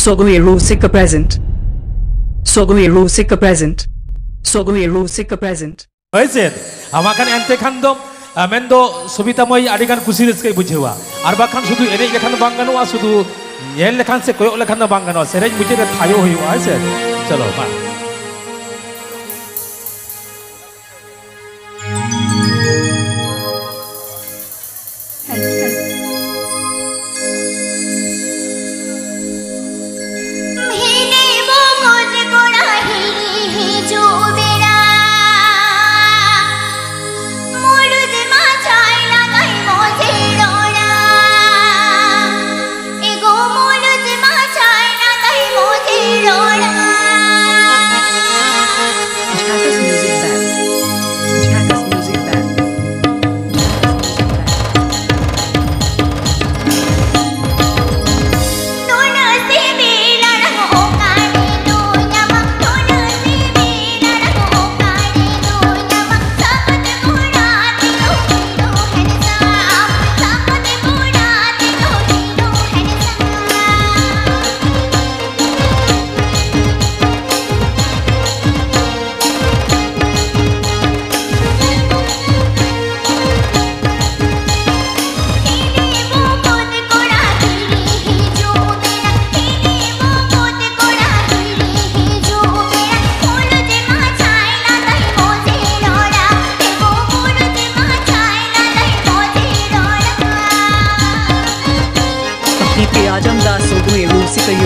Sogai Rusika present. Sogai Rusika present. Sogai Rusika present. Hoise, amakan ente khandom mendo Sumita moi adikan kusi reska bujhewa. Ar bakhan sudu enej lekhan bang ganoa sudu nyel lekhan se koyok lekhan bang ganoa. Serej bujhe re thayo hoyuga hoise. Chalo ma.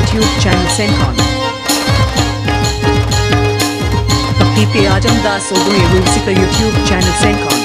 YouTube channel Senkon. PP Ajamdas Sogai Rusika YouTube channel Senkon.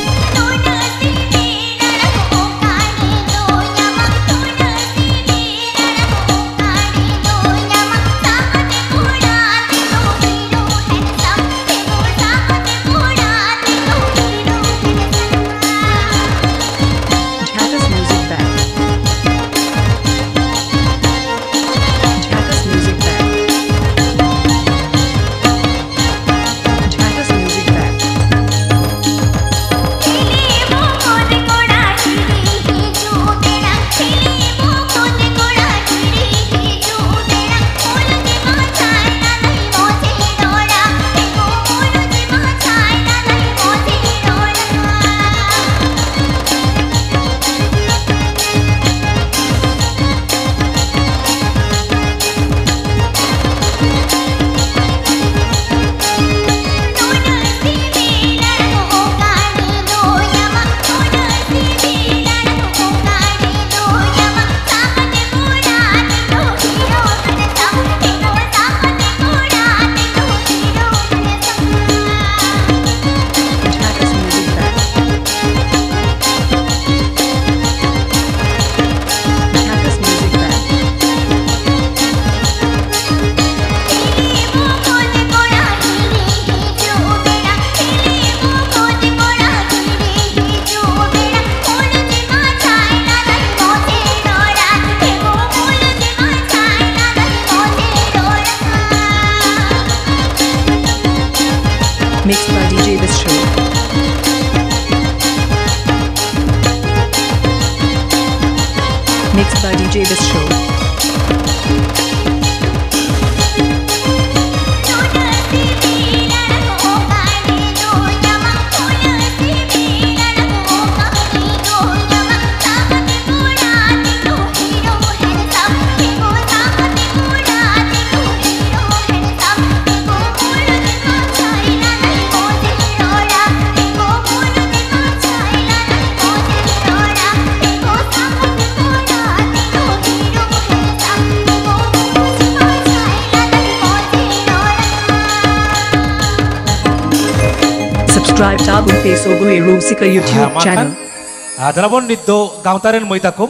Mixed by DJ Biswa. Mixed by DJ Biswa. Subscribe tabung Sogai Rusika YouTube channel. Dalabon dito gautarin mo itakum